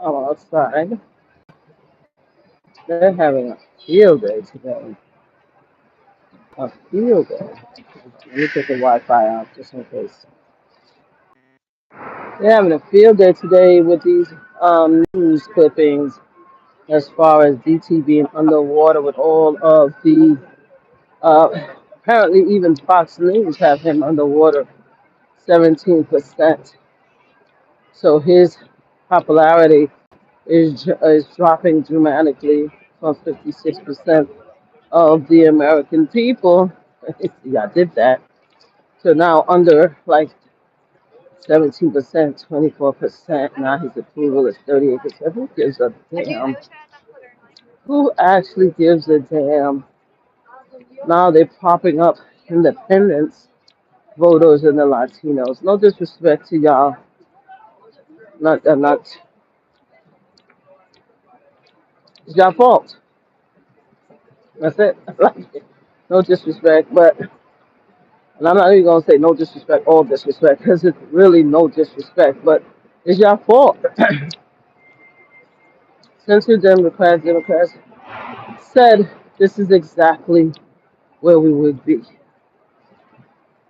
outside. They're having a field day today. A field day. Let me take the Wi-Fi out just in case. They're having a field day today with these news clippings as far as DT being underwater with all of the uh, apparently even Fox News have him underwater 17%. So his popularity is dropping dramatically from 56% of the American people. Yeah, I did that. So now under like 17%, 24%. Now his approval is 38%. Who gives a damn? Who actually gives a damn? Now they're popping up independents, voters, and the Latinos. No disrespect to y'all. Not. It's your fault. That's it. Like, no disrespect, but and I'm not even gonna say no disrespect, all disrespect, because it's really no disrespect, but it's your fault. Since you Democrats said this is exactly where we would be.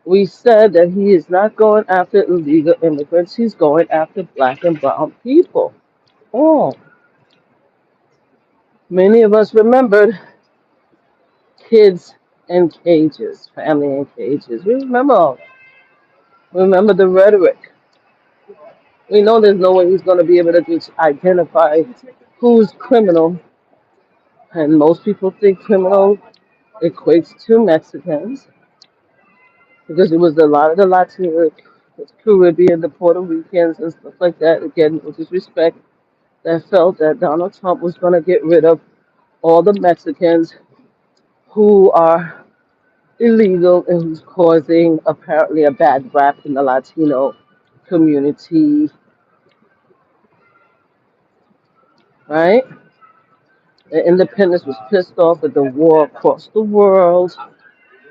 We said that he is not going after illegal immigrants, he's going after black and brown people. Oh, many of us remembered kids in cages, family in cages. We remember the rhetoric. We know there's no way he's going to be able to just identify who's criminal, and most people think criminal equates to Mexicans because it was a lot of the Latino, the Caribbean, the Puerto Ricans, and stuff like that. Again, with disrespect, that felt that Donald Trump was going to get rid of all the Mexicans who are illegal and who's causing apparently a bad rap in the Latino community, right? The independents was pissed off at the war across the world,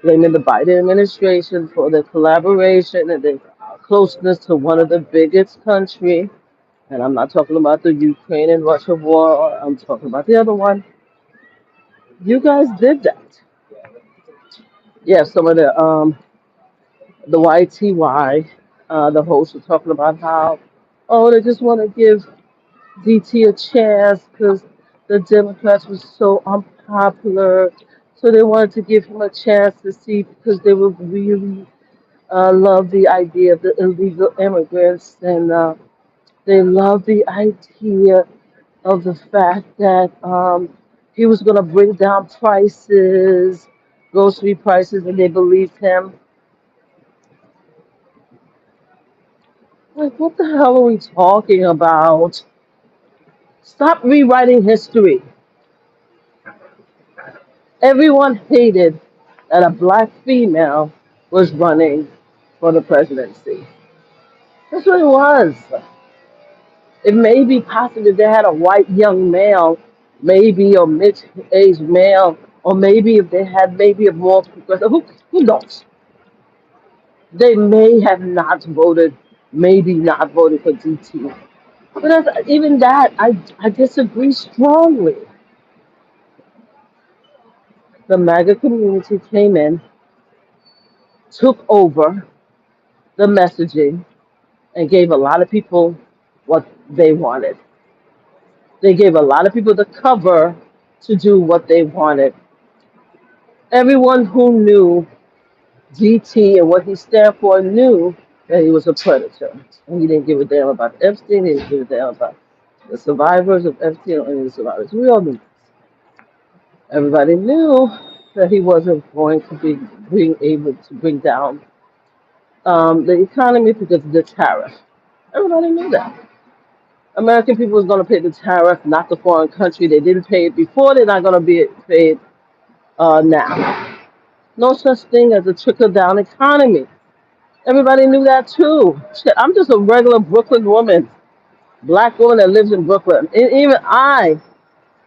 blaming the Biden administration for their collaboration and their closeness to one of the biggest country. And I'm not talking about the Ukraine and Russia war. I'm talking about the other one. You guys did that. Yeah, some of the YTY, the hosts were talking about how, oh, they just want to give DT a chance because the Democrats were so unpopular. So they wanted to give him a chance to see because they were really love the idea of the illegal immigrants and they love the idea of the fact that he was going to bring down prices, grocery prices, and they believed him. Like, what the hell are we talking about? Stop rewriting history. Everyone hated that a black female was running for the presidency. That's what it was. It may be possible if they had a white young male, maybe or mid-aged male, or maybe if they had maybe a more progressive, who knows? They may have not voted, maybe not voted for DT. But even that, I disagree strongly. The MAGA community came in, took over the messaging, and gave a lot of people what they wanted. They gave a lot of people the cover to do what they wanted. Everyone who knew DT and what he stood for knew that he was a predator. And he didn't give a damn about Epstein, he didn't give a damn about the survivors of Epstein or any of the survivors. We all knew. Everybody knew that he wasn't going to be being able to bring down the economy because of the tariff. Everybody knew that. American people was going to pay the tariff, not the foreign country. They didn't pay it before. They're not going to be paid now. No such thing as a trickle down economy. Everybody knew that too. Shit, I'm just a regular Brooklyn woman, black woman that lives in Brooklyn. And even I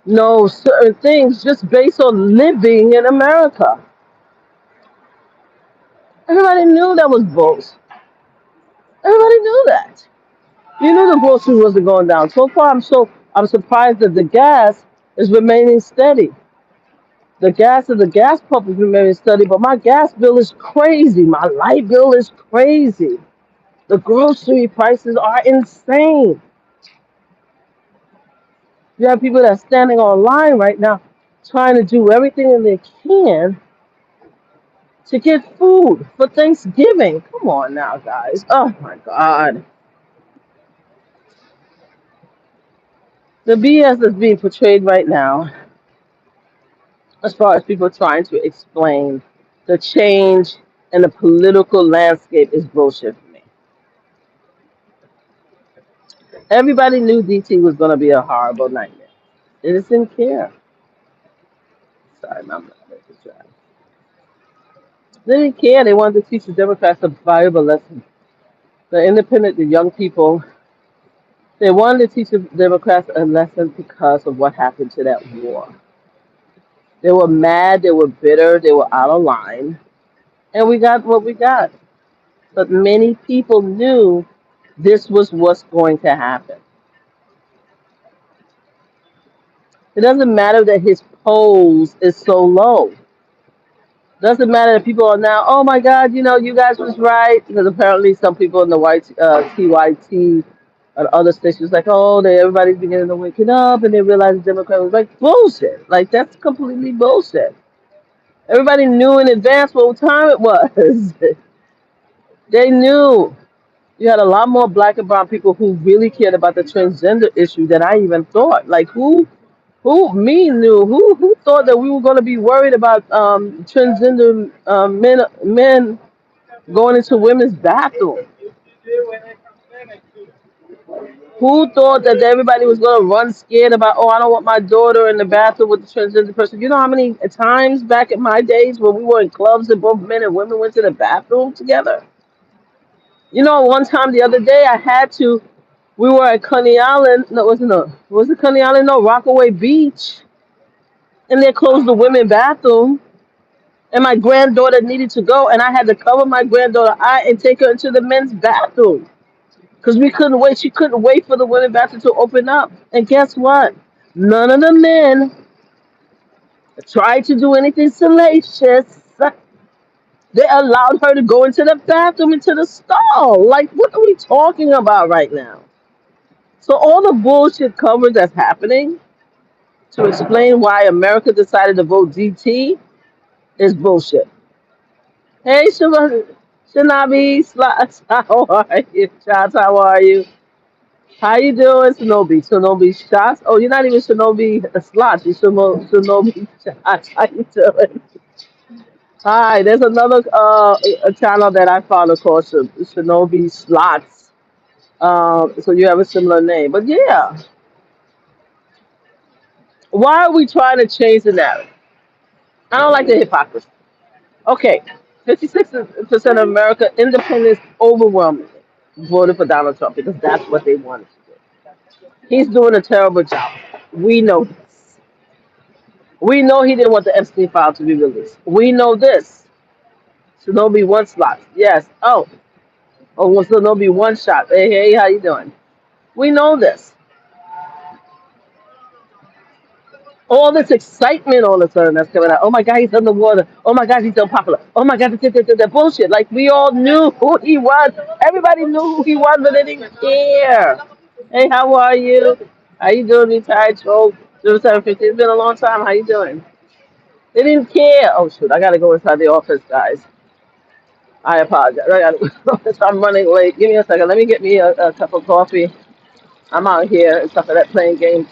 know certain things just based on living in America. Everybody knew that was both. Everybody knew that. You knew the grocery wasn't going down. So far, I'm surprised that the gas is remaining steady. The gas of the gas pump is remaining steady, but my gas bill is crazy. My light bill is crazy. The grocery prices are insane. You have people that are standing online right now trying to do everything they can to get food for Thanksgiving. Come on now, guys. Oh my God. The BS that's being portrayed right now, as far as people trying to explain the change in the political landscape, is bullshit for me. Everybody knew DT was going to be a horrible nightmare. They just didn't care. Sorry, Mama. They didn't care. They wanted to teach the Democrats a valuable lesson. The independent, the young people, they wanted to teach the Democrats a lesson because of what happened to that war. They were mad, they were bitter, they were out of line, and we got what we got. But many people knew this was what's going to happen. It doesn't matter that his polls is so low. Doesn't matter that people are now, oh my God, you guys was right. Because apparently some people in the white TYT and other stations like, oh, everybody's beginning to waking up and they realize the Democrat was like bullshit. Like that's completely bullshit. Everybody knew in advance what time it was. They knew. You had a lot more black and brown people who really cared about the transgender issue than I even thought. Like who knew who thought that we were going to be worried about transgender men going into women's bathroom? Who thought that everybody was going to run scared about, oh, I don't want my daughter in the bathroom with the transgender person? You know how many times back in my days when we were in clubs and both men and women went to the bathroom together? One time the other day I had to, we were at Coney Island, no, was it Coney Island? No, Rockaway Beach, and they closed the women bathroom, and my granddaughter needed to go, and I had to cover my granddaughter eye and take her into the men's bathroom. Because we couldn't wait. She couldn't wait for the women's bathroom to open up. And guess what? None of the men tried to do anything salacious. They allowed her to go into the bathroom, into the stall. Like, what are we talking about right now? So all the bullshit coverage that's happening to explain why America decided to vote DT is bullshit. Hey, Shanabi Slots, how are you? Shots, how are you? How you doing, Shinobi? Shinobi Shots? Oh, you're not even Shinobi Slots. You're Shinobi Shots. How you doing? Hi, there's another a channel that I follow called Shinobi Slots. So you have a similar name. But yeah, why are we trying to change the narrative? I don't like the hypocrisy. Okay, 56% of America, independents overwhelmingly voted for Donald Trump because that's what they wanted to do. He's doing a terrible job. We know this. We know he didn't want the Epstein file to be released. We know this. Shinobi one slot. Yes. Oh, well, Shinobi one shot. Hey, how you doing? We know this. All this excitement all of a sudden that's coming out. Oh my God, he's underwater. Oh my God, he's so popular. Oh my God, that bullshit. Like we all knew who he was. Everybody knew who he was, but they didn't care. Hey, how are you? How you doing, retired troll? 0750. It's been a long time. How you doing? They didn't care. Oh shoot, I gotta go inside the office, guys. I apologize. I gotta, I'm running late. Give me a second. Let me get me a cup of coffee. I'm out here and stuff like that playing games.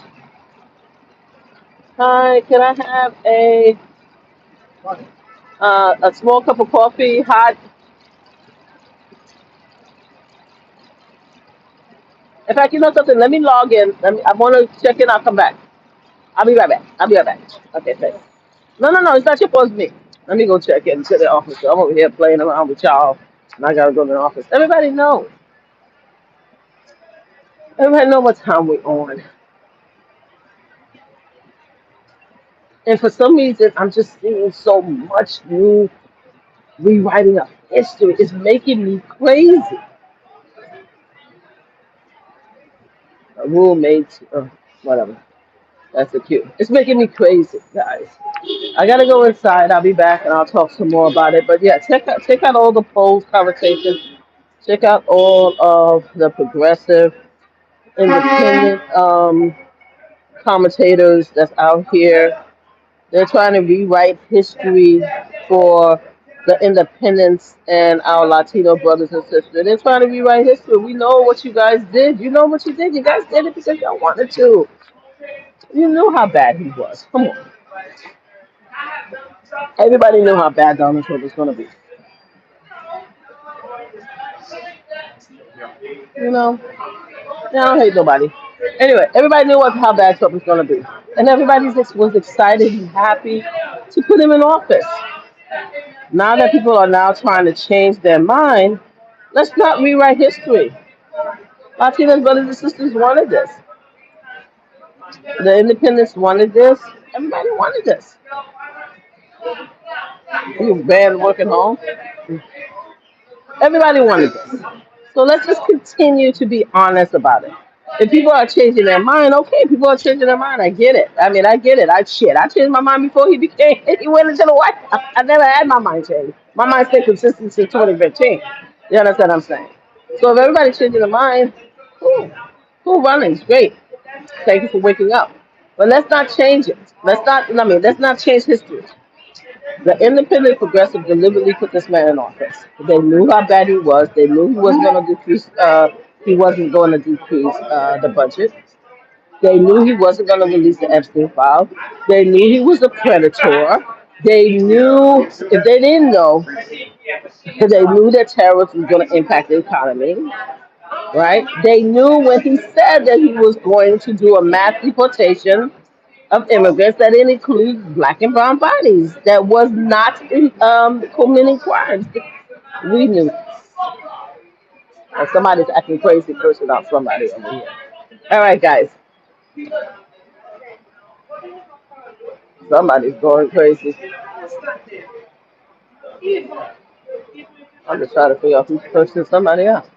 Hi, can I have a small cup of coffee, hot? In fact, you know something? Let me log in. I want to check in. I'll come back. I'll be right back. I'll be right back. Okay, thanks. No. It's not your fault. It's me. Let me go check in to the office. I'm over here playing around with y'all, and I gotta go to the office. Everybody know. Everybody know what time we on. And for some reason, I'm just seeing so much new rewriting of history. It's making me crazy. roommate, whatever. That's a cute. It's making me crazy, guys. I gotta go inside. I'll be back and I'll talk some more about it. But yeah, check out all the polls, conversations. Check out all of the progressive, independent commentators that's out here. They're trying to rewrite history for the independents and our Latino brothers and sisters. They're trying to rewrite history. We know what you guys did. You know what you did. You guys did it because y'all wanted to. You knew how bad he was. Come on. Everybody knew how bad Donald Trump was going to be. You know, I don't hate nobody. Anyway, everybody knew how bad Trump was going to be. And everybody was excited and happy to put him in office. Now that people are now trying to change their mind, let's not rewrite history. Latinos brothers and sisters wanted this. The independents wanted this. Everybody wanted this. You banned working home. Everybody wanted this. So let's just continue to be honest about it. If people are changing their mind, okay, people are changing their mind. I get it. I mean, I get it. I changed my mind before he went into the White House. I never had my mind changed. My mind stayed consistent since 2015. You understand what I'm saying? So if everybody's changing their mind, cool. Cool runnings, great. Thank you for waking up. But let's not change it. Let's not change history. The independent progressive deliberately put this man in office. They knew how bad he was. They knew he wasn't going to decrease. He wasn't going to decrease the budget. They knew he wasn't going to release the Epstein file. They knew he was a predator. They knew, if they didn't know, they knew that terrorism was going to impact the economy, right? They knew when he said that he was going to do a mass deportation of immigrants that it includes black and brown bodies that was not committing crimes. We knew. And somebody's acting crazy cursing out somebody over here. All right, guys. Somebody's going crazy. I'm just trying to figure out who's cursing somebody out.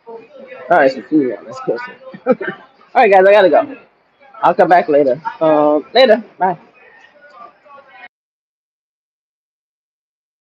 All right, so see you. That's cursing. All right, guys, I gotta go. I'll come back later. Later. Bye.